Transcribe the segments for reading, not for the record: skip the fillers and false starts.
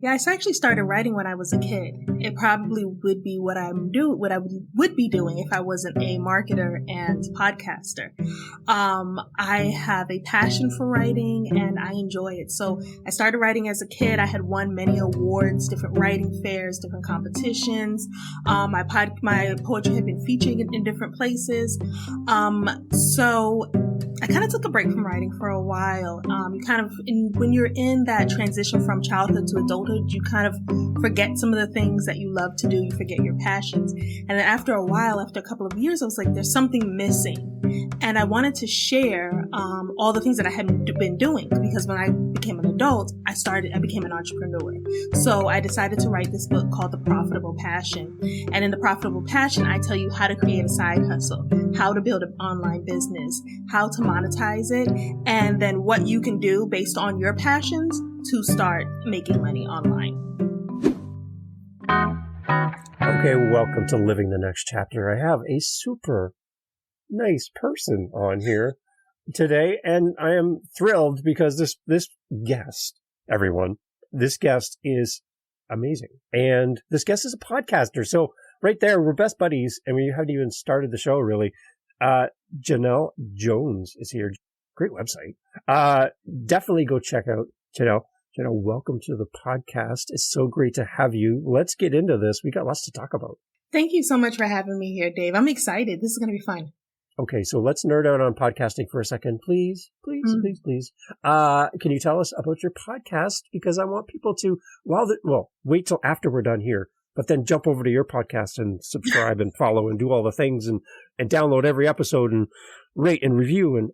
Yeah, I actually started writing when I was a kid. It probably would be what what I would be doing if I wasn't a marketer and podcaster. I have a passion for writing and I enjoy it. So I started writing as a kid. I had won many awards, different writing fairs, different competitions. My poetry had been featured in different places. So I kind of took a break from writing for a while. When you're in that transition from childhood to adulthood, you kind of forget some of the things that you love to do. You forget your passions. And then after a while, after a couple of years, I was like, there's something missing. And I wanted to share all the things that I hadn't been doing, because when I became an adult, I became an entrepreneur. So I decided to write this book called The Profitable Passion. And in The Profitable Passion, I tell you how to create a side hustle, how to build an online business, how to monetize it, and then what you can do based on your passions to start making money online. Okay, welcome to Living the Next Chapter. I have a super nice person on here today, and I am thrilled because this guest, everyone, this guest is amazing. And this guest is a podcaster. So right there, we're best buddies, and we haven't even started the show, really. Janelle Jones is here. Great website. Definitely go check out Janelle. Janelle, welcome to the podcast. It's so great to have you. Let's get into this. We got lots to talk about. Thank you so much for having me here, Dave. I'm excited. This is going to be fun. Okay, so let's nerd out on podcasting for a second, please. Please. Can you tell us about your podcast? Because I want people to, wait till after we're done here, but then jump over to your podcast and subscribe and follow and do all the things and download every episode and rate and review. And,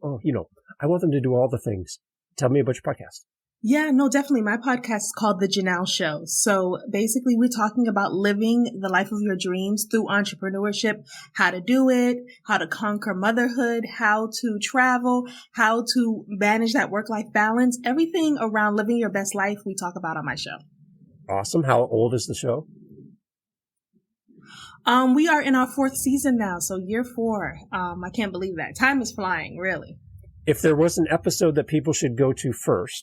I want them to do all the things. Tell me about your podcast. Yeah, no, definitely. My podcast is called The Janelle Show. So basically, we're talking about living the life of your dreams through entrepreneurship, how to do it, how to conquer motherhood, how to travel, how to manage that work-life balance, everything around living your best life we talk about on my show. Awesome. How old is the show? We are in our 4th season now, so year 4. I can't believe that. Time is flying, really. If there was an episode that people should go to first,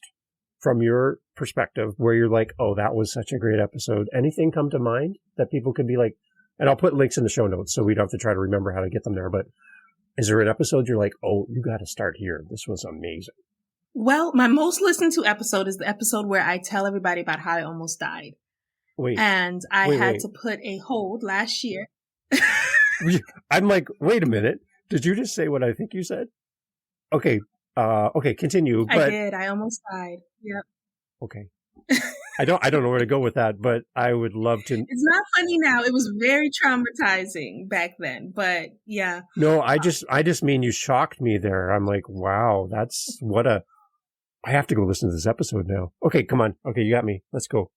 from your perspective, where you're like, oh, that was such a great episode, anything come to mind that people could be like, and I'll put links in the show notes so we don't have to try to remember how to get them there, but is there an episode you're like, oh, you got to start here. This was amazing. Well, my most listened to episode is the episode where I tell everybody about how I almost died. And I had to put a hold last year. I'm like, wait a minute. Did you just say what I think you said? Okay. Continue. I did. I almost died. Yep. Okay. I don't know where to go with that, but I would love to. It's not funny now. It was very traumatizing back then, but yeah. No, I just mean you shocked me there. I'm like, wow, that's I have to go listen to this episode now. Okay, come on. Okay, you got me. Let's go.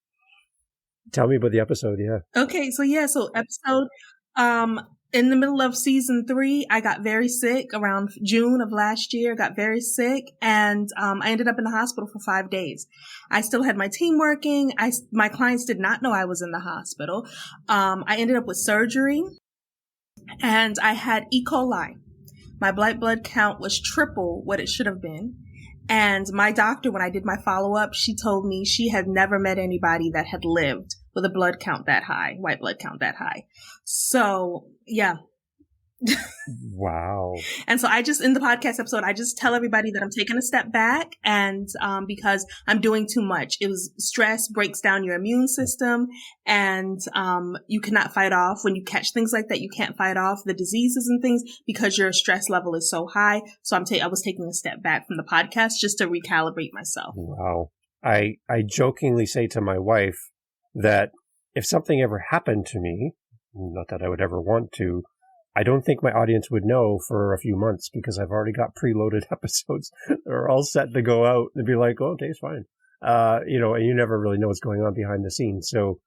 Tell me about the episode. Yeah. Okay. So episode, in the middle of season 3, I got very sick around June of last year, got very sick, and I ended up in the hospital for 5 days. I still had my team working. My clients did not know I was in the hospital. I ended up with surgery, and I had E. coli. My blood count was triple what it should have been. And my doctor, when I did my follow-up, she told me she had never met anybody that had lived with a blood count that high, white blood count that high. So, yeah. Wow. And so in the podcast episode, I just tell everybody that I'm taking a step back and because I'm doing too much. Stress breaks down your immune system, and you cannot fight off when you catch things like that. You can't fight off the diseases and things because your stress level is so high. So I was taking a step back from the podcast just to recalibrate myself. Wow. I jokingly say to my wife that if something ever happened to me, not that I would ever want to, I don't think my audience would know for a few months because I've already got preloaded episodes. They're all set to go out and be like, oh, okay, it's fine. And you never really know what's going on behind the scenes. So,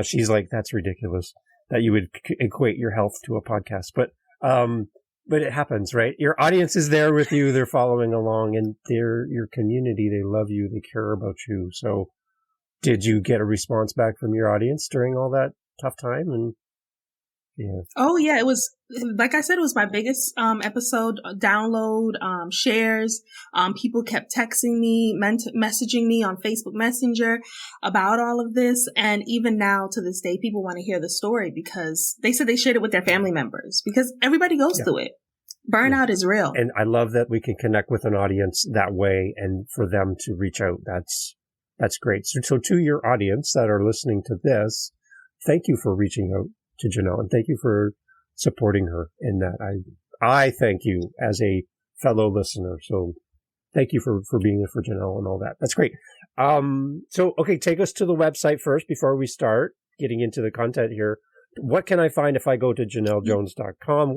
she's like, that's ridiculous that you would equate your health to a podcast. But it happens, right? Your audience is there with you. They're following along, and they're your community. They love you. They care about you. So did you get a response back from your audience during all that tough time? And Yeah. Oh yeah, it was, like I said, it was my biggest episode, download, shares. People kept texting me, messaging me on Facebook Messenger about all of this, and even now to this day, people want to hear the story because they said they shared it with their family members because everybody goes Yeah. through it. Burnout is real. And I love that we can connect with an audience that way, and for them to reach out. That's great. So to your audience that are listening to this, thank you for reaching out to Janelle, and thank you for supporting her in that. I thank you as a fellow listener. So thank you for being there for Janelle and all that. That's great. So, okay, take us to the website first before we start getting into the content here. What can I find if I go to janellejones.com?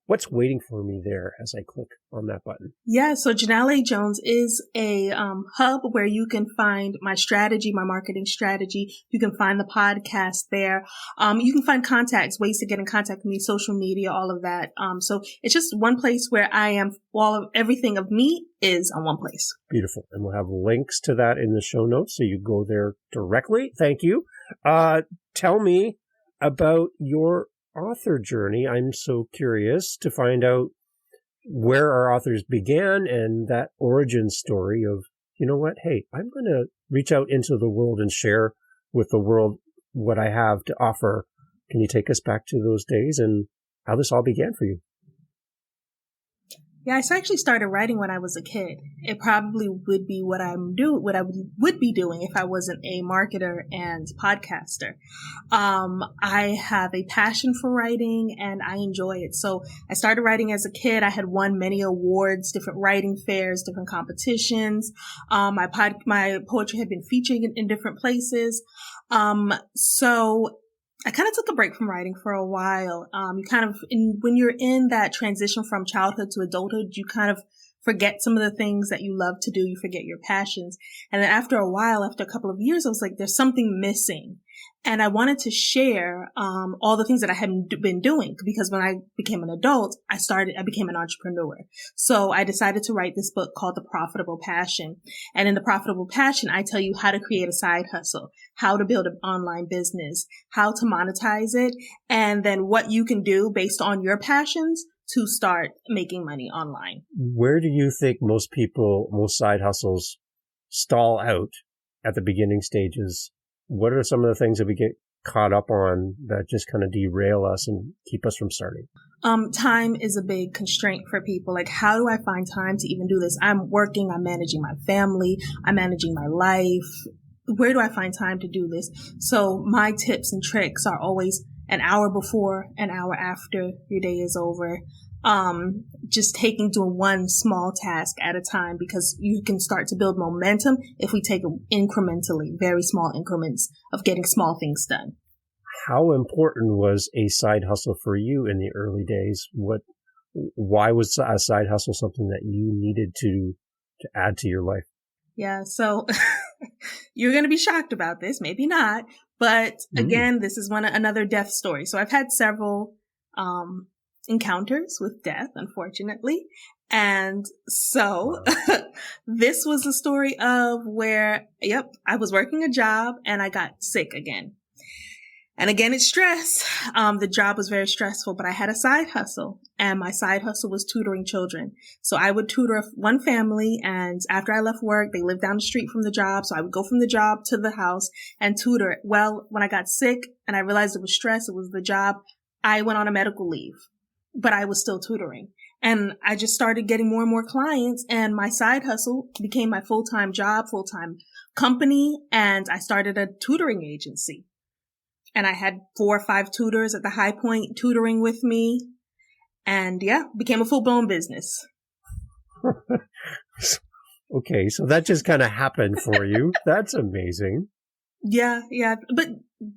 What's waiting for me there as I click on that button? Yeah, so Janelle Jones is a hub where you can find my strategy, my marketing strategy. You can find the podcast there. You can find contacts, ways to get in contact with me, social media, all of that. So it's just one place where I am, everything of me is on one place. Beautiful. And we'll have links to that in the show notes, so you go there directly. Thank you. Tell me about your author journey. I'm so curious to find out where our authors began and that origin story of, you know what, hey, I'm going to reach out into the world and share with the world what I have to offer. Can you take us back to those days and how this all began for you? Yeah, I actually started writing when I was a kid. It probably would be what I would be doing if I wasn't a marketer and podcaster. I have a passion for writing and I enjoy it. So I started writing as a kid. I had won many awards, different writing fairs, different competitions. My poetry had been featured in different places. So I kind of took a break from writing for a while. When you're in that transition from childhood to adulthood, you kind of forget some of the things that you love to do. You forget your passions. And then after a while, after a couple of years, I was like, there's something missing. And I wanted to share, all the things that I hadn't been doing, because when I became an adult, I became an entrepreneur. So I decided to write this book called The Profitable Passion. And in The Profitable Passion, I tell you how to create a side hustle, how to build an online business, how to monetize it, and then what you can do based on your passions to start making money online. Where do you think most side hustles stall out at the beginning stages? What are some of the things that we get caught up on that just kind of derail us and keep us from starting? Time is a big constraint for people. Like, how do I find time to even do this? I'm working, I'm managing my family, I'm managing my life. Where do I find time to do this? So my tips and tricks are always an hour before, an hour after your day is over. Just doing one small task at a time, because you can start to build momentum if we take incrementally, very small increments of getting small things done. How important was a side hustle for you in the early days? Why was a side hustle something that you needed to add to your life? Yeah. So you're going to be shocked about this, maybe not, but again, this is another death story. So I've had several, encounters with death, unfortunately. And so this was a story of where, I was working a job and I got sick again. And again, it's stress. The job was very stressful, but I had a side hustle, and my side hustle was tutoring children. So I would tutor one family, and after I left work, they lived down the street from the job. So I would go from the job to the house and tutor. Well, when I got sick and I realized it was stress, it was the job, I went on a medical leave, but I was still tutoring. And I just started getting more and more clients, and my side hustle became my full-time job, full-time company. And I started a tutoring agency. And I had 4 or 5 tutors at the high point tutoring with me. And became a full-blown business. Okay, so that just kind of happened for you. That's amazing. Yeah. But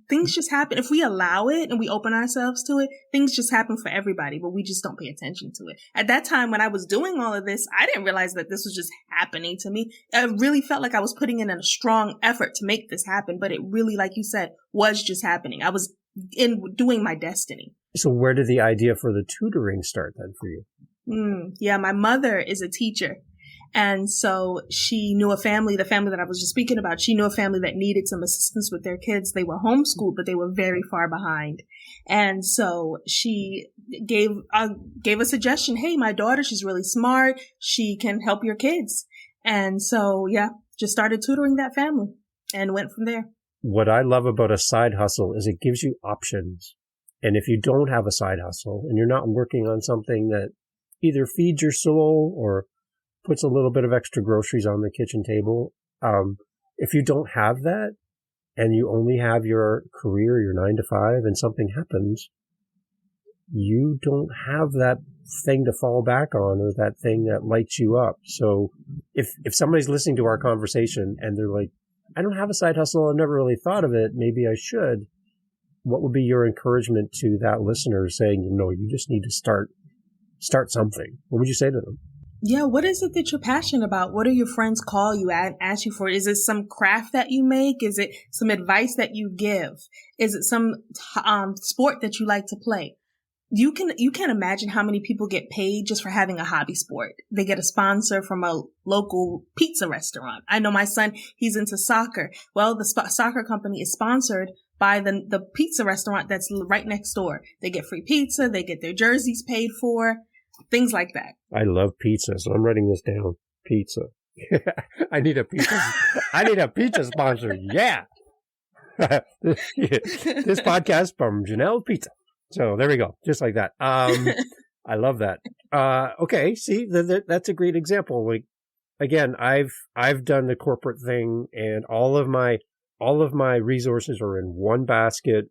things just happen. If we allow it and we open ourselves to it, things just happen for everybody, but we just don't pay attention to it. At that time, when I was doing all of this, I didn't realize that this was just happening to me. I really felt like I was putting in a strong effort to make this happen, but it really, like you said, was just happening. I was doing my destiny. So where did the idea for the tutoring start then for you? Yeah, my mother is a teacher. And so she knew a family, the family that I was just speaking about, she knew a family that needed some assistance with their kids. They were homeschooled, but they were very far behind. And so she gave a suggestion. Hey, my daughter, she's really smart. She can help your kids. And so, yeah, just started tutoring that family and went from there. What I love about a side hustle is it gives you options. And if you don't have a side hustle and you're not working on something that either feeds your soul or puts a little bit of extra groceries on the kitchen table, if you don't have that and you only have your career, your 9 to 5, and something happens, you don't have that thing to fall back on or that thing that lights you up. So if somebody's listening to our conversation and they're like, I don't have a side hustle, I've never really thought of it, maybe I should, what would be your encouragement to that listener saying, you just need to start something? What would you say to them? Yeah, what is it that you're passionate about? What do your friends call you and ask you for? Is it some craft that you make? Is it some advice that you give? Is it some sport that you like to play? You can't imagine how many people get paid just for having a hobby sport. They get a sponsor from a local pizza restaurant. I know my son, he's into soccer. Well, the soccer company is sponsored by the pizza restaurant that's right next door. They get free pizza. They get their jerseys paid for, things like that. I love pizza, so I'm writing this down. Pizza. I need a pizza sponsor. Yeah. This podcast from Janelle Pizza. So there we go. Just like that. I love that. Okay. See, that's a great example. Like, again, I've done the corporate thing and all of my resources are in one basket.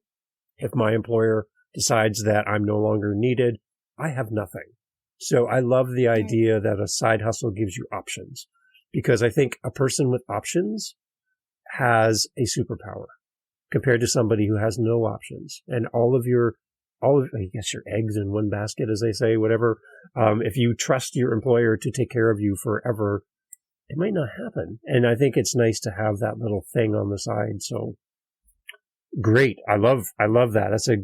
If my employer decides that I'm no longer needed, I have nothing. So I love the idea that a side hustle gives you options, because I think a person with options has a superpower compared to somebody who has no options. And I guess your eggs in one basket, as they say, whatever. If you trust your employer to take care of you forever, it might not happen. And I think it's nice to have that little thing on the side. So great. I love that. That's a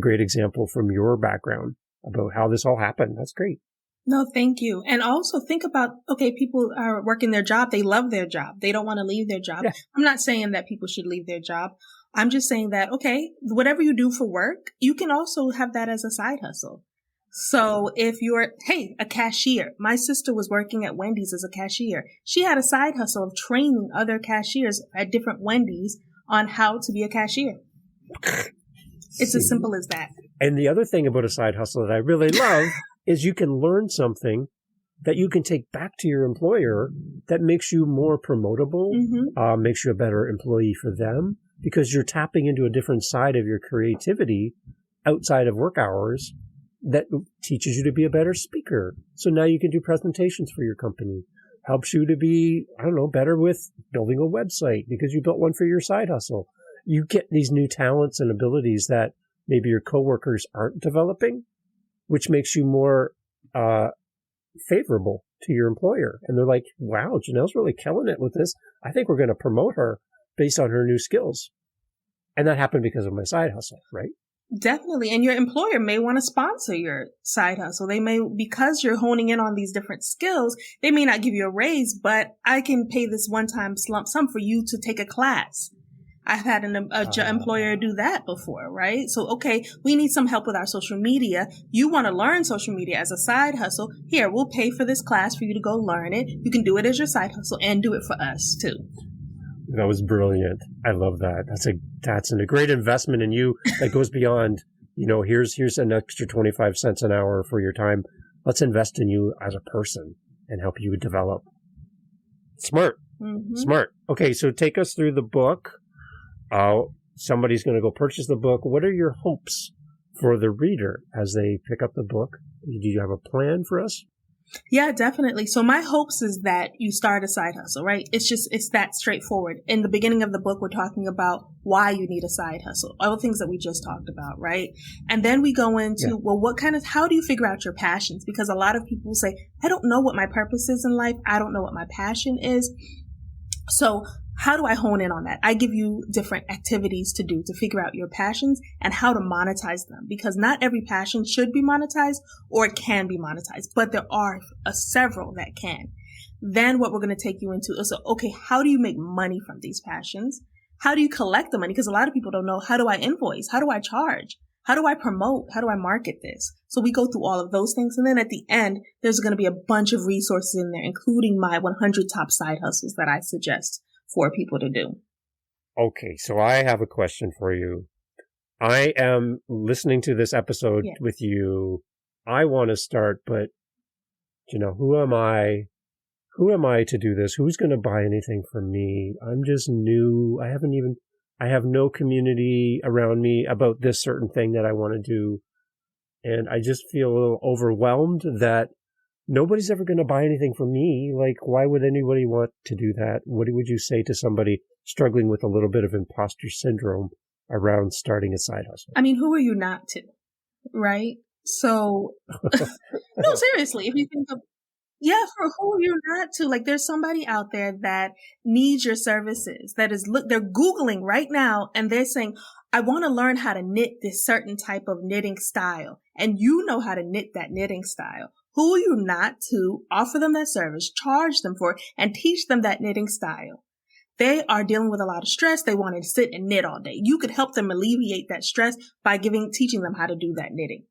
great example from your background about how this all happened. That's great. No, thank you. And also think about, people are working their job. They love their job. They don't want to leave their job. Yeah. I'm not saying that people should leave their job. I'm just saying that, whatever you do for work, you can also have that as a side hustle. So if you're, a cashier, my sister was working at Wendy's as a cashier. She had a side hustle of training other cashiers at different Wendy's on how to be a cashier. It's as simple as that. And the other thing about a side hustle that I really love is you can learn something that you can take back to your employer that makes you more promotable, makes you a better employee for them, because you're tapping into a different side of your creativity outside of work hours that teaches you to be a better speaker. So now you can do presentations for your company, helps you to be, better with building a website because you built one for your side hustle. You get these new talents and abilities that maybe your coworkers aren't developing, which makes you more favorable to your employer. And they're like, wow, Janelle's really killing it with this. I think we're going to promote her based on her new skills. And that happened because of my side hustle, right? Definitely. And your employer may want to sponsor your side hustle. They may, because you're honing in on these different skills, they may not give you a raise, but I can pay this one-time lump sum for you to take a class. I've had an employer do that before, right? So, we need some help with our social media. You want to learn social media as a side hustle. Here, we'll pay for this class for you to go learn it. You can do it as your side hustle and do it for us too. That was brilliant. I love that. That's a great investment in you that goes beyond, here's an extra 25 cents an hour for your time. Let's invest in you as a person and help you develop. Smart. Mm-hmm. Smart. Okay, so take us through the book. Somebody's going to go purchase the book. What are your hopes for the reader as they pick up the book? Do you have a plan for us? Yeah, definitely. So my hopes is that you start a side hustle, right? It's that straightforward. In the beginning of the book, we're talking about why you need a side hustle, all the things that we just talked about, right? And then we go into, how do you figure out your passions? Because a lot of people say, I don't know what my purpose is in life. I don't know what my passion is. So how do I hone in on that? I give you different activities to do to figure out your passions and how to monetize them, because not every passion should be monetized or it can be monetized, but there are several that can. Then what we're going to take you into is, okay, how do you make money from these passions? How do you collect the money? Because a lot of people don't know, how do I invoice? How do I charge? How do I promote? How do I market this? So we go through all of those things. And then at the end, there's going to be a bunch of resources in there, including my 100 top side hustles that I suggest for people to do. Okay, so I have a question for you. I am listening to this episode with you. I want to start, but who am I? Who am I to do this? Who's going to buy anything from me? I'm just new. I have no community around me about this certain thing that I want to do. And I just feel a little overwhelmed that nobody's ever going to buy anything from me. Like, why would anybody want to do that? What would you say to somebody struggling with a little bit of imposter syndrome around starting a side hustle? I mean, who are you not to? Right? So, no, seriously, if you think of, for who are you not to? Like, there's somebody out there that needs your services, they're Googling right now and they're saying, I want to learn how to knit this certain type of knitting style. And you know how to knit that knitting style. Who are you not to offer them that service, charge them for it, and teach them that knitting style? They are dealing with a lot of stress. They want to sit and knit all day. You could help them alleviate that stress by teaching them how to do that knitting.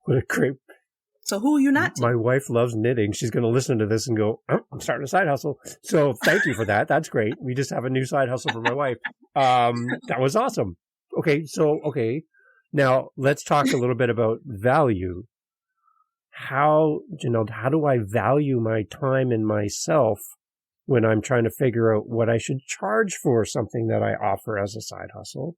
What a great. So who are you not to? My wife loves knitting. She's going to listen to this and go, oh, I'm starting a side hustle. So thank you for that. That's great. We just have a new side hustle for my wife. That was awesome. Okay. Now let's talk a little bit about value. How do I value my time and myself when I'm trying to figure out what I should charge for something that I offer as a side hustle?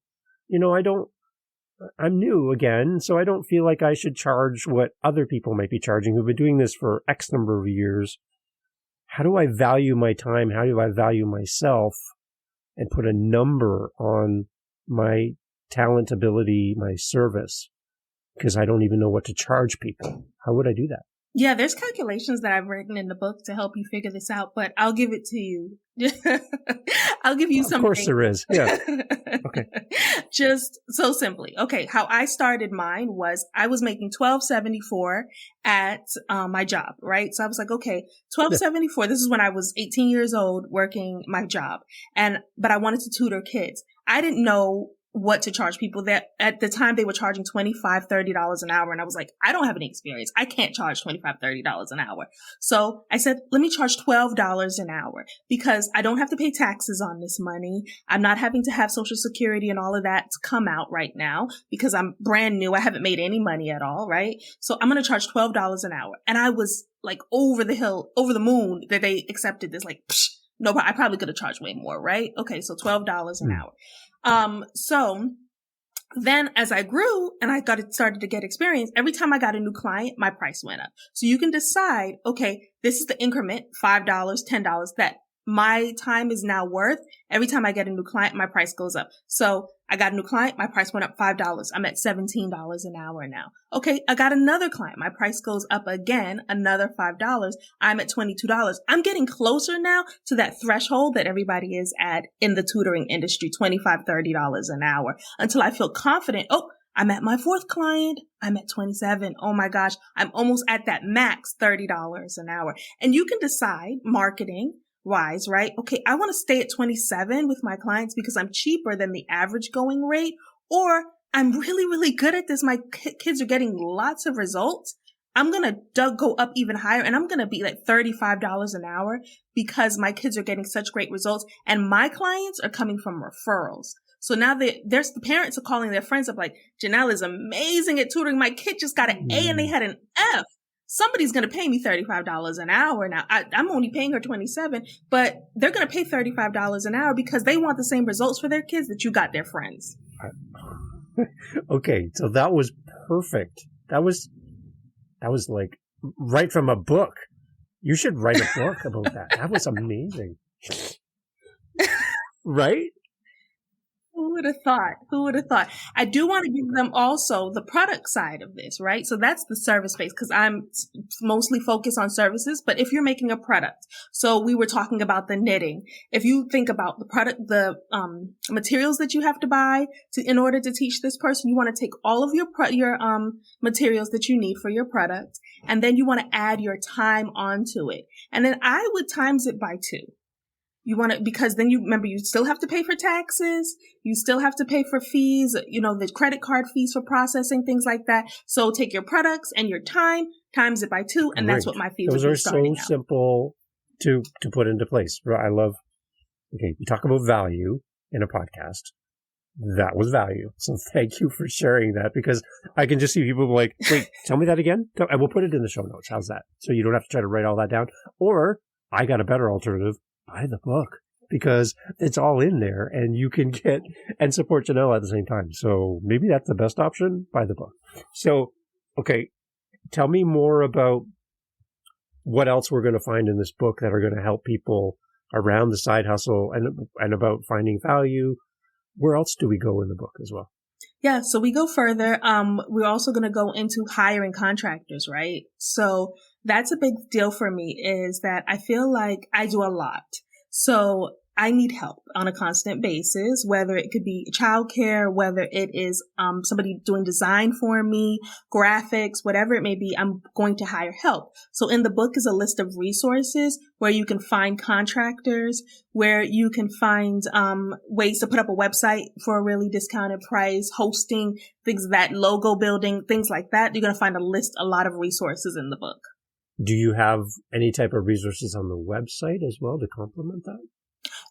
I'm new again, so I don't feel like I should charge what other people might be charging who've been doing this for X number of years. How do I value my time? How do I value myself and put a number on my talent, ability, my service? Because I don't even know what to charge people. How would I do that? Yeah, there's calculations that I've written in the book to help you figure this out, but I'll give it to you. I'll give you something. Of course there is. Yeah. Okay. Just so simply. Okay. How I started mine was I was making $12.74 at my job, right? So I was like, okay, $12.74. This is when I was 18 years old working my job. But I wanted to tutor kids. I didn't know what to charge people. That at the time they were charging $25, $30 an hour. And I was like, I don't have any experience. I can't charge $25, $30 an hour. So I said, let me charge $12 an hour because I don't have to pay taxes on this money. I'm not having to have Social Security and all of that to come out right now because I'm brand new. I haven't made any money at all. Right. So I'm going to charge $12 an hour. And I was like over the moon that they accepted this. Like, no, but I probably could have charged way more. Right. Okay. So $12 an hour. So then as I grew and I started to get experience, every time I got a new client, my price went up. So you can decide, okay, this is the increment, $5, $10 that my time is now worth. Every time I get a new client, my price goes up. So I got a new client, my price went up $5. I'm at $17 an hour now. Okay, I got another client. My price goes up again, another $5. I'm at $22. I'm getting closer now to that threshold that everybody is at in the tutoring industry, $25, $30 an hour, until I feel confident. Oh, I'm at my fourth client. I'm at 27. Oh my gosh, I'm almost at that max $30 an hour. And you can decide marketing wise, right? Okay, I want to stay at 27 with my clients because I'm cheaper than the average going rate, or I'm really, really good at this. My kids are getting lots of results. I'm going to go up even higher and I'm going to be like $35 an hour because my kids are getting such great results and my clients are coming from referrals. So now the parents are calling their friends up like, Janelle is amazing at tutoring. My kid just got an A and they had an F. Somebody's going to pay me $35 an hour. Now, I'm only paying her 27, but they're going to pay $35 an hour because they want the same results for their kids that you got their friends. Okay, so that was perfect. That was like right from a book. You should write a book about that. That was amazing. Right? would have thought? Who would have thought? I do want to give them also the product side of this, right? So that's the service base because I'm mostly focused on services. But if you're making a product, so we were talking about the knitting. If you think about the product, the materials that you have to buy in order to teach this person, you want to take all of your materials that you need for your product, and then you want to add your time onto it. And then I would times it by 2. You want to, because then you remember you still have to pay for taxes. You still have to pay for fees, the credit card fees for processing, things like that. So take your products and your time, times it by 2. And that's what my fee would be starting out. Those are so simple to put into place. I love, okay, you talk about value in a podcast. That was value. So thank you for sharing that because I can just see people like, wait, tell me that again. And we'll put it in the show notes. How's that? So you don't have to try to write all that down. Or I got a better alternative. Buy the book because it's all in there and you can get and support Janelle at the same time. So maybe that's the best option. Buy the book. So, okay. Tell me more about what else we're going to find in this book that are going to help people around the side hustle and about finding value. Where else do we go in the book as well? Yeah. So we go further. We're also going to go into hiring contractors, right? So that's a big deal for me is that I feel like I do a lot. So I need help on a constant basis, whether it could be childcare, whether it is somebody doing design for me, graphics, whatever it may be, I'm going to hire help. So in the book is a list of resources where you can find contractors, where you can find ways to put up a website for a really discounted price, hosting, things that logo building, things like that. You're going to find a lot of resources in the book. Do you have any type of resources on the website as well to complement that?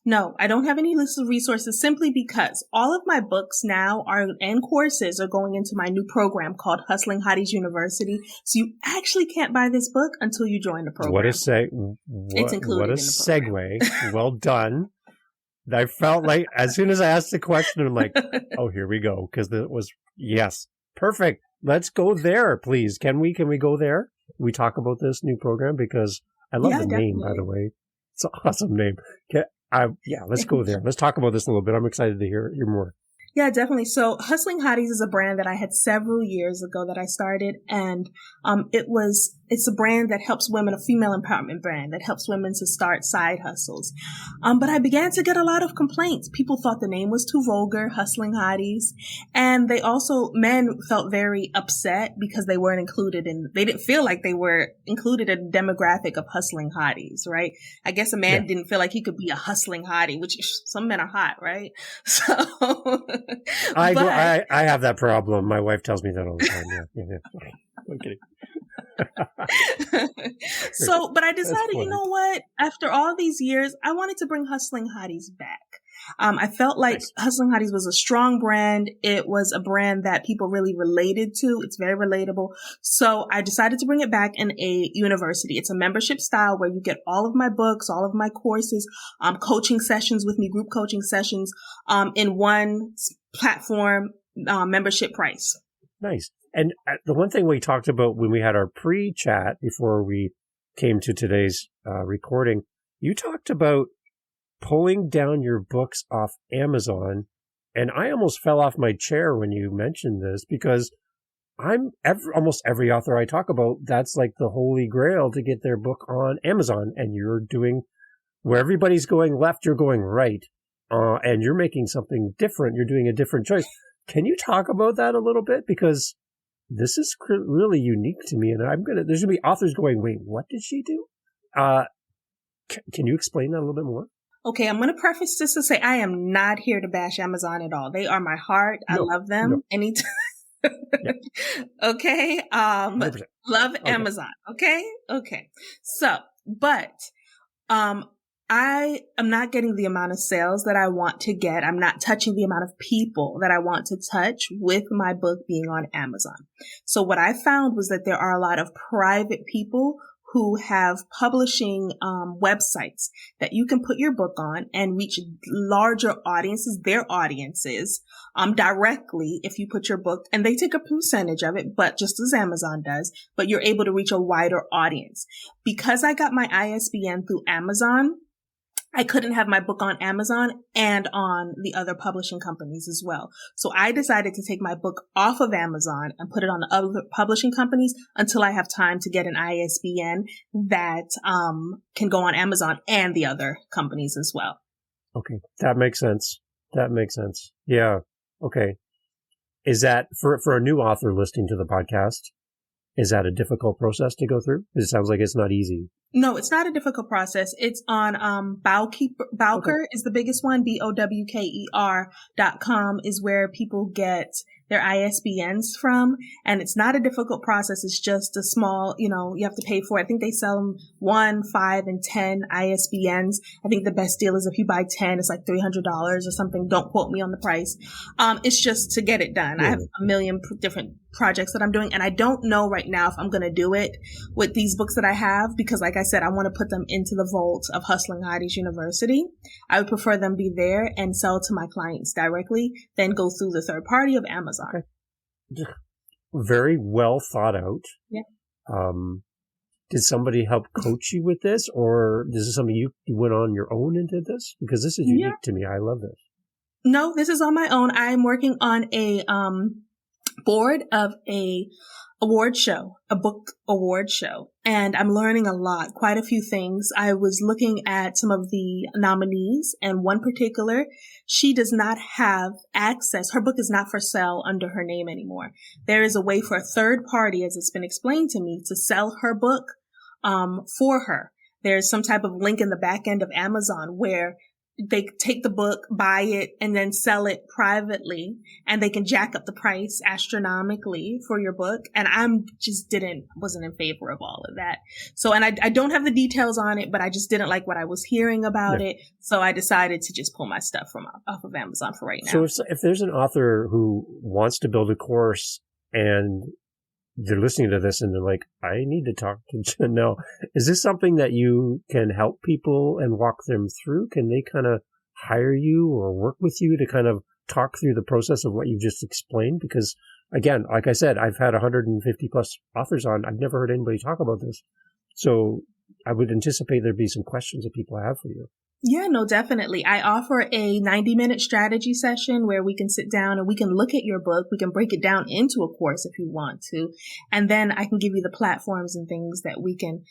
No, I don't have any list of resources simply because all of my books now and courses are going into my new program called Hustling Hotties University. So you actually can't buy this book until you join the program. It's included in the program. Segue. Well done. I felt like as soon as I asked the question, I'm like, oh, here we go. Because it was, yes, perfect. Let's go there, please. Can we go there? We talk about this new program because I love the name, by the way. It's an awesome name. Let's go there. Let's talk about this a little bit. I'm excited to hear more. Yeah, definitely. So Hustling Hotties is a brand that I had several years ago that I started. And it's a brand that helps women, a female empowerment brand that helps women to start side hustles. But I began to get a lot of complaints. People thought the name was too vulgar, Hustling Hotties. And men felt very upset because they didn't feel like they were included in the demographic of Hustling Hotties, right? I guess a man didn't feel like he could be a hustling hottie, which some men are hot, right? So I have that problem. My wife tells me that all the time. Yeah. I'm kidding. But I decided, you know what? After all these years, I wanted to bring Hustling Hotties back. I felt like Hustling Hotties was a strong brand. It was a brand that people really related to. It's very relatable. So I decided to bring it back in a university. It's a membership style where you get all of my books, all of my courses, coaching sessions with me, group coaching sessions, in one platform, membership price. Nice. And the one thing we talked about when we had our pre-chat before we came to today's recording, you talked about pulling down your books off Amazon. And I almost fell off my chair when you mentioned this because almost every author I talk about, that's like the holy grail to get their book on Amazon. And you're doing where everybody's going left, you're going right. And you're making something different. You're doing a different choice. Can you talk about that a little bit? Because this is really unique to me. And there's going to be authors going, wait, what did she do? Can you explain that a little bit more? Okay, I'm going to preface this to say I am not here to bash Amazon at all. They are my heart. I love them. No. Anytime. Okay. Love Amazon. Okay. So, but, I am not getting the amount of sales that I want to get. I'm not touching the amount of people that I want to touch with my book being on Amazon. So what I found was that there are a lot of private people who have publishing websites that you can put your book on and reach larger audiences, their audiences, directly if you put your book, and they take a percentage of it, but just as Amazon does, but you're able to reach a wider audience. Because I got my ISBN through Amazon, I couldn't have my book on Amazon and on the other publishing companies as well. So I decided to take my book off of Amazon and put it on the other publishing companies until I have time to get an ISBN that can go on Amazon and the other companies as well. Okay. That makes sense. That makes sense. Yeah. Okay. Is that for a new author listening to the podcast? Is that a difficult process to go through? It sounds like it's not easy. No, it's not a difficult process. It's on Bowker is the biggest one. BOWKER.com is where people get their ISBNs from. And it's not a difficult process. It's just a small, you have to pay for it. I think they sell them 1, 5, and 10 ISBNs. I think the best deal is if you buy 10, it's like $300 or something. Don't quote me on the price. It's just to get it done. Yeah. I have a million different projects that I'm doing, and I don't know right now if I'm going to do it with these books that I have, because like I said, I want to put them into the vault of Hustling Heidi's University. I would prefer them be there and sell to my clients directly, then go through the third party of Amazon. Okay. Very well thought out. Yeah. Did somebody help coach you with this, or is this something you went on your own and did this? Because this is unique to me. I love this. No, this is on my own. I'm working on a board of a book award show, and I'm learning a lot, quite a few things. I was looking at some of the nominees, and one particular, she does not have access. Her book is not for sale under her name anymore. There is a way for a third party, as it's been explained to me, to sell her book for her. There's some type of link in the back end of Amazon where they take the book, buy it, and then sell it privately, and they can jack up the price astronomically for your book. And wasn't in favor of all of that. So, and I don't have the details on it, but I just didn't like what I was hearing about it. So I decided to just pull my stuff off of Amazon for right now. So if there's an author who wants to build a course and they're listening to this and they're like, I need to talk to Janelle. Is this something that you can help people and walk them through? Can they kind of hire you or work with you to kind of talk through the process of what you just explained? Because again, like I said, I've had 150 plus authors on. I've never heard anybody talk about this. So I would anticipate there'd be some questions that people have for you. Yeah, no, definitely. I offer a 90-minute strategy session where we can sit down and we can look at your book. We can break it down into a course if you want to. And then I can give you the platforms and things that we can,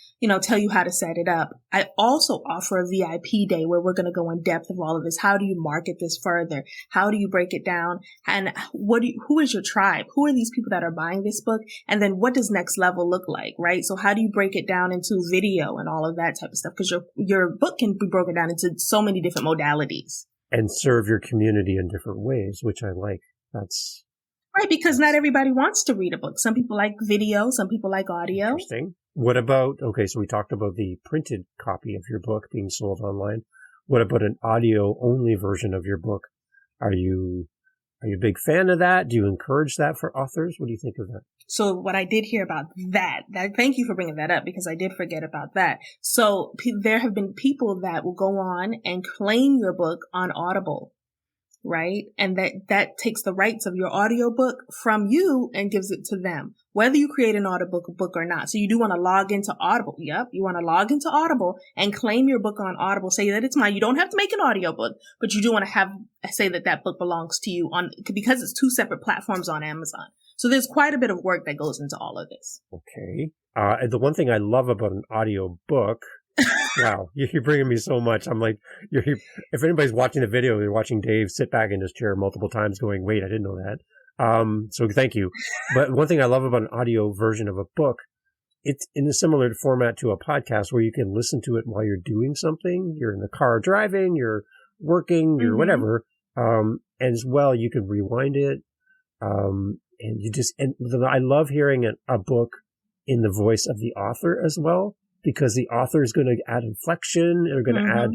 tell you how to set it up. I also offer a VIP day where we're going to go in depth of all of this. How do you market this further? How do you break it down? And who is your tribe? Who are these people that are buying this book? And then what does next level look like, right? So how do you break it down into video and all of that type of stuff? Because your book can be broken down into so many different modalities. And serve your community in different ways, which I like. That's right, because not everybody wants to read a book. Some people like video, some people like audio. Interesting. What about, so we talked about the printed copy of your book being sold online. What about an audio only version of your book? Are you a big fan of that? Do you encourage that for authors? What do you think of that? So what I did hear about that, thank you for bringing that up because I did forget about that. So there have been people that will go on and claim your book on Audible, right? And that takes the rights of your audiobook from you and gives it to them, whether you create an audiobook book or not. So you do want to log into Audible. Yep. You want to log into Audible and claim your book on Audible. Say that it's mine. You don't have to make an audiobook, but you do want to say that book belongs to you because it's 2 separate platforms on Amazon. So there's quite a bit of work that goes into all of this. Okay. The one thing I love about an audio book, wow, you're bringing me so much. I'm like, if anybody's watching the video, they're watching Dave sit back in his chair multiple times going, wait, I didn't know that. So thank you. But one thing I love about an audio version of a book, it's in a similar format to a podcast where you can listen to it while you're doing something. You're in the car driving, you're working, you're whatever. And as well, you can rewind it. I love hearing a book in the voice of the author as well, because the author is going to add inflection, they're going to add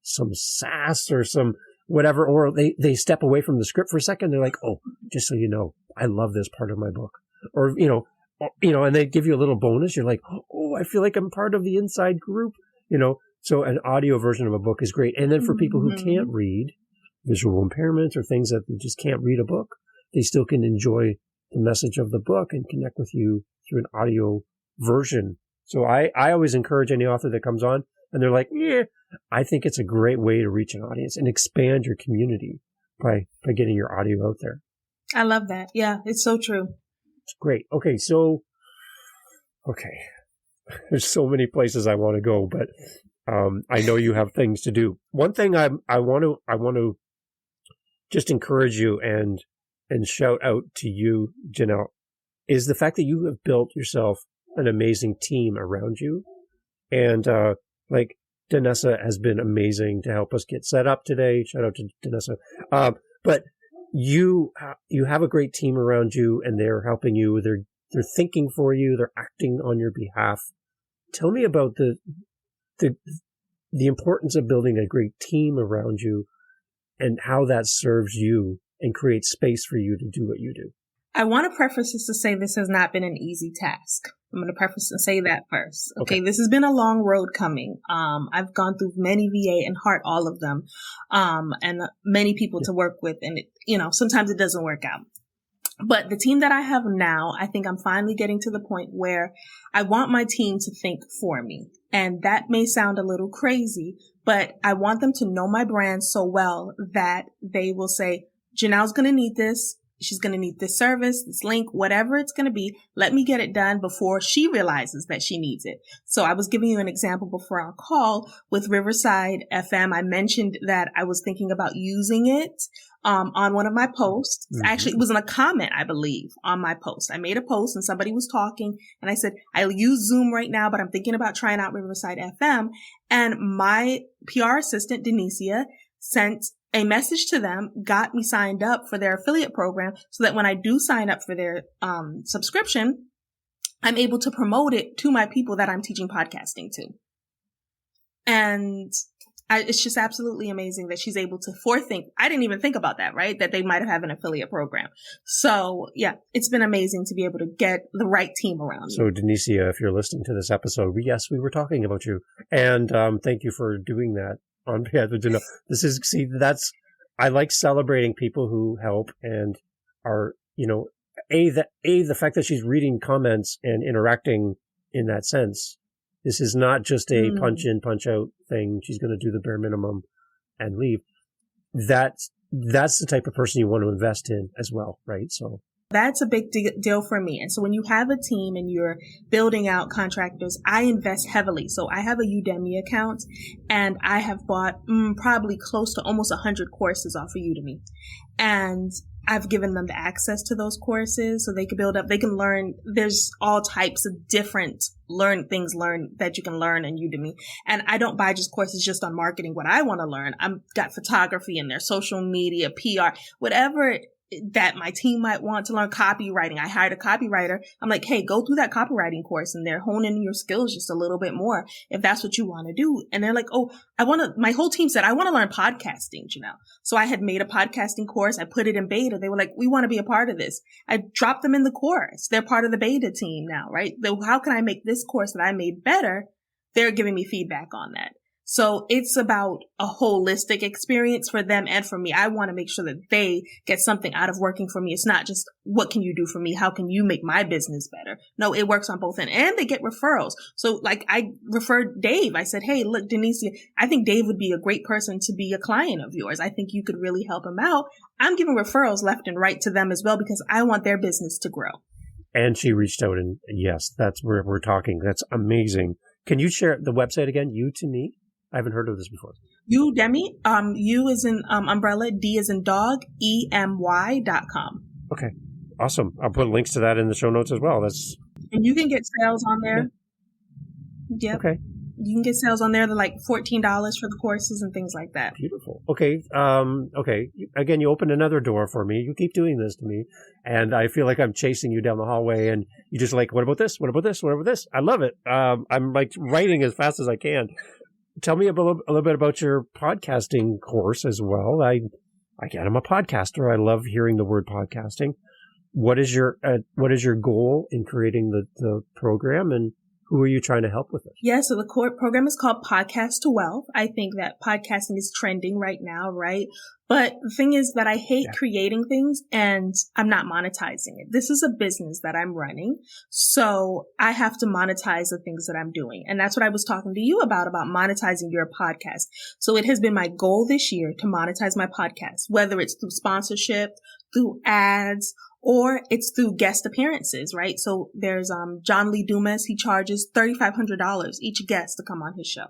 some sass or some whatever, or they step away from the script for a second. They're like, oh, just so you know, I love this part of my book. Or, and they give you a little bonus. You're like, oh, I feel like I'm part of the inside group, so an audio version of a book is great. And then for people who can't read, visual impairments or things that they just can't read a book, they still can enjoy the message of the book and connect with you through an audio version. So I always encourage any author that comes on and they're like, I think it's a great way to reach an audience and expand your community by getting your audio out there. I love that. Yeah, it's so true. It's great. Okay. There's so many places I want to go, but I know you have things to do. One thing I want to just encourage you and shout out to you, Janelle, is the fact that you have built yourself an amazing team around you. And like Danessa has been amazing to help us get set up today. Shout out to Danessa. But you have a great team around you, and they're helping you. They're thinking for you. They're acting on your behalf. Tell me about the importance of building a great team around you and how that serves you and creates space for you to do what you do. I want to preface this to say this has not been an easy task. I'm going to preface and say that first. Okay. This has been a long road coming. I've gone through many VA and heart, all of them, and many people to work with. And, sometimes it doesn't work out. But the team that I have now, I think I'm finally getting to the point where I want my team to think for me. And that may sound a little crazy, but I want them to know my brand so well that they will say, Janelle's going to need this. She's going to need this service, this link, whatever it's going to be. Let me get it done before she realizes that she needs it. So I was giving you an example before our call with Riverside FM. I mentioned that I was thinking about using it on one of my posts. Mm-hmm. Actually, it was in a comment, I believe, on my post. I made a post and somebody was talking and I said, I use Zoom right now, but I'm thinking about trying out Riverside FM. And my PR assistant, Denicia, sent a message to them, got me signed up for their affiliate program so that when I do sign up for their subscription, I'm able to promote it to my people that I'm teaching podcasting to. And it's just absolutely amazing that she's able to forethink. I didn't even think about that, right? That they might have an affiliate program. So yeah, it's been amazing to be able to get the right team around. So Denicia, if you're listening to this episode, yes, we were talking about you. And thank you for doing that. On behalf of Janelle, I like celebrating people who help and are, the fact that she's reading comments and interacting in that sense. This is not just a punch in, punch out thing. She's going to do the bare minimum and leave. That's the type of person you want to invest in as well, right? So that's a big deal for me. And so when you have a team and you're building out contractors, I invest heavily. So I have a Udemy account and I have bought probably close to almost 100 courses off of Udemy. And I've given them the access to those courses so they can build up, they can learn. There's all types of different things that you can learn in Udemy. And I don't buy just courses just on marketing, what I want to learn. I've got photography in there, social media, PR, whatever that my team might want to learn. Copywriting. I hired a copywriter. I'm like, hey, go through that copywriting course and they're honing your skills just a little bit more if that's what you want to do. And they're like, oh, my whole team said, I want to learn podcasting, Janelle. So I had made a podcasting course. I put it in beta. They were like, we want to be a part of this. I dropped them in the course. They're part of the beta team now, right? How can I make this course that I made better? They're giving me feedback on that. So it's about a holistic experience for them and for me. I want to make sure that they get something out of working for me. It's not just, what can you do for me? How can you make my business better? No, it works on both ends. And they get referrals. So like I referred Dave. I said, hey, look, Denicia, I think Dave would be a great person to be a client of yours. I think you could really help him out. I'm giving referrals left and right to them as well because I want their business to grow. And she reached out and yes, that's where we're talking. That's amazing. Can you share the website again? You to me? I haven't heard of this before. Udemy, U is in umbrella, D is in dog, EMY.com. Okay, awesome. I'll put links to that in the show notes as well. And you can get sales on there. Yeah. Okay. You can get sales on there. They're like $14 for the courses and things like that. Beautiful. Okay. Okay. Again, you opened another door for me. You keep doing this to me. And I feel like I'm chasing you down the hallway and you just like, what about this? What about this? What about this? I love it. I'm like writing as fast as I can. Tell me a little bit about your podcasting course as well. Again, I'm a podcaster. I love hearing the word podcasting. What is your goal in creating the program, and Who are you trying to help with it? Yeah, so the core program is called Podcast to Wealth. I think that podcasting is trending right now, right? But the thing is that I hate creating things and I'm not monetizing it. This is a business that I'm running. So I have to monetize the things that I'm doing. And that's what I was talking to you about monetizing your podcast. So it has been my goal this year to monetize my podcast, whether it's through sponsorship, through ads, or it's through guest appearances, right? So there's John Lee Dumas. He charges $3,500 each guest to come on his show,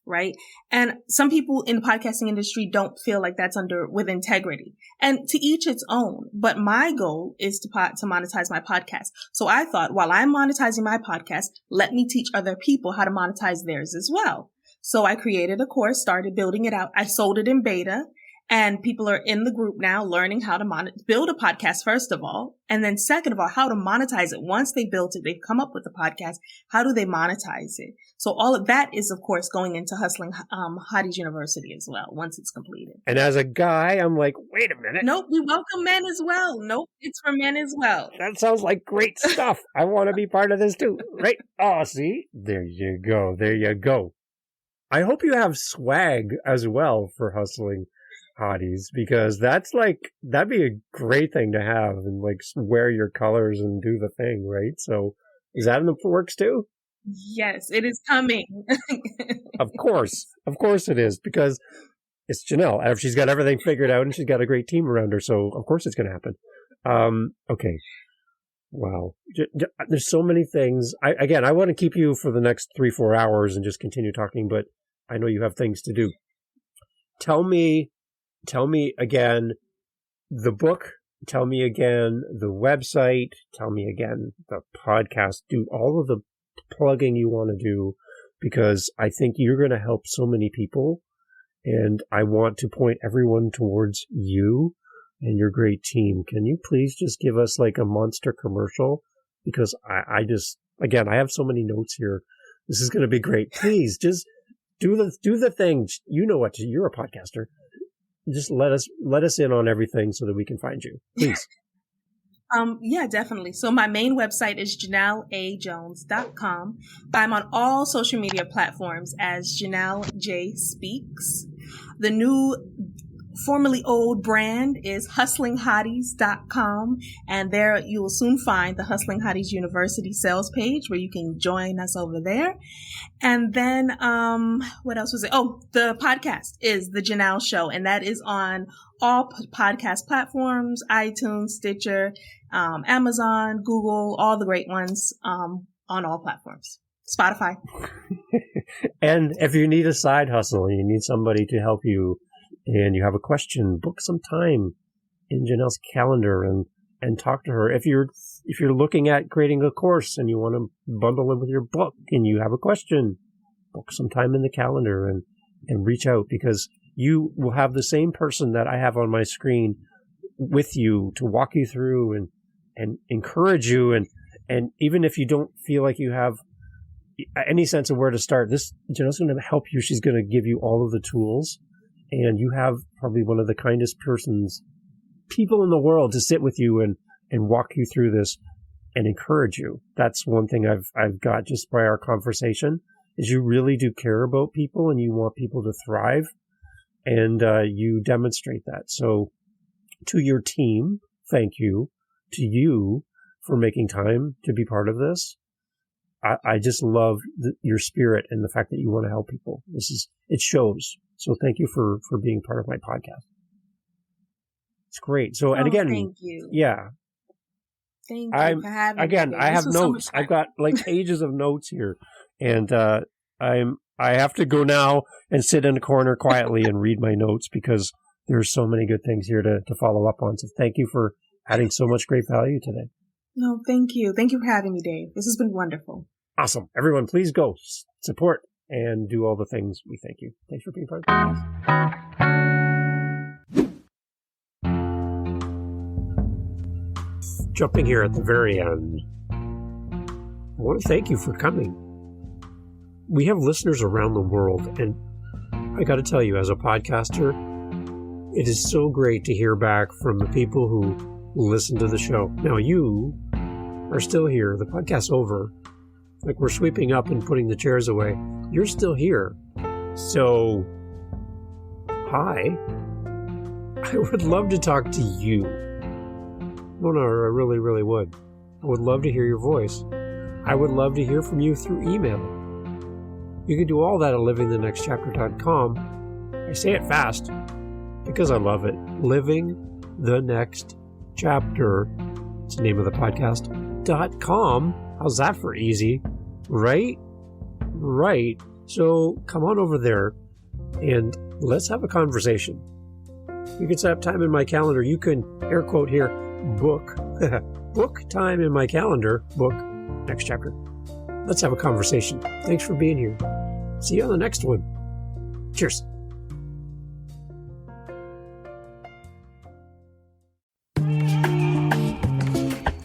right? And some people in the podcasting industry don't feel like that's with integrity. And to each its own. But my goal is to monetize my podcast. So I thought, while I'm monetizing my podcast, let me teach other people how to monetize theirs as well. So I created a course, started building it out. I sold it in beta. And people are in the group now learning how to build a podcast, first of all. And then second of all, how to monetize it. Once they built it, they've come up with the podcast. How do they monetize it? So all of that is, of course, going into Hustling Hotties University as well, once it's completed. And as a guy, I'm like, wait a minute. Nope, we welcome men as well. Nope, it's for men as well. That sounds like great stuff. I want to be part of this too, right? Oh, see? There you go. There you go. I hope you have swag as well for Hustling Hotties, because that'd be a great thing to have and like wear your colors and do the thing, right? So is that in the works too? Yes, it is coming. Of course it is, because it's Janelle. She's got everything figured out and she's got a great team around her, so of course it's going to happen. Okay. Wow. There's so many things. I want to keep you for the next 3-4 hours and just continue talking, but I know you have things to do. Tell me again the book, tell me again the website, tell me again the podcast. Do all of the plugging you want to do, because I think you're going to help so many people. And I want to point everyone towards you and your great team. Can you please just give us like a monster commercial? Because I have so many notes here. This is going to be great. Please just do the thing. You know what? You're a podcaster. Just let us in on everything so that we can find you, please. Yeah, definitely. So my main website is JanelleAJones.com. I'm on all social media platforms as Janelle J Speaks. The new, formerly old brand is hustlinghotties.com. And there you will soon find the Hustling Hotties University sales page where you can join us over there. And then, what else was it? Oh, the podcast is The Janelle Show, and that is on all podcast platforms, iTunes, Stitcher, Amazon, Google, all the great ones, on all platforms, Spotify. And if you need a side hustle and you need somebody to help you and you have a question, book some time in Janelle's calendar and talk to her. If you're looking at creating a course and you want to bundle it with your book and you have a question, book some time in the calendar and reach out, because you will have the same person that I have on my screen with you to walk you through and encourage you. And even if you don't feel like you have any sense of where to start, Janelle's going to help you. She's going to give you all of the tools. And you have probably one of the kindest people in the world to sit with you and walk you through this and encourage you. That's one thing I've got just by our conversation, is you really do care about people and you want people to thrive, and you demonstrate that. So to your team, thank you. To you for making time to be part of this. I just love your spirit and the fact that you want to help people. It shows. So thank you for being part of my podcast. It's great. So, and again, thank you. Yeah. Thank you for having me. Again, I have notes. I've got like pages of notes here, and I have to go now and sit in a corner quietly and read my notes, because there's so many good things here to follow up on. So thank you for adding so much great value today. No, thank you. Thank you for having me, Dave. This has been wonderful. Awesome. Everyone, please go support and do all the things. We thank you. Thanks for being part of this. Jumping here at the very end, I want to thank you for coming. We have listeners around the world, and I got to tell you, as a podcaster, it is so great to hear back from the people who listen to the show. Now, you are still here. The podcast's over. like we're sweeping up and putting the chairs away, you're still here. So, hi. I would love to talk to you. No, I really, really would. I would love to hear your voice. I would love to hear from you through email. You can do all that at livingthenextchapter.com. I say it fast because I love it. Living the Next Chapter. It's the name of the podcast. .com. How's that for easy? Right? Right. So come on over there and let's have a conversation. You can set up time in my calendar. You can, air quote here, book. Book time in my calendar. Book next chapter. Let's have a conversation. Thanks for being here. See you on the next one. Cheers.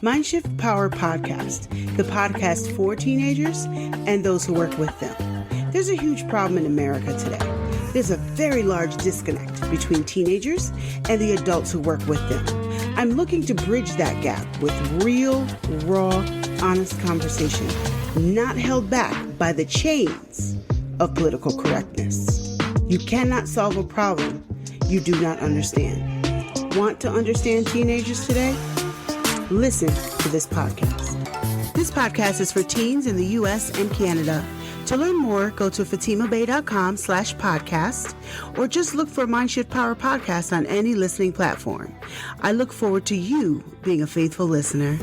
Mindshift Power Podcast, the podcast for teenagers and those who work with them. There's a huge problem in America today. There's a very large disconnect between teenagers and the adults who work with them. I'm looking to bridge that gap with real, raw, honest conversation, not held back by the chains of political correctness. You cannot solve a problem you do not understand. Want to understand teenagers today? Listen to this podcast. This podcast is for teens in the U.S. and Canada. To learn more, go to fatimabay.com/podcast or just look for Mindshift Power Podcast on any listening platform. I look forward to you being a faithful listener.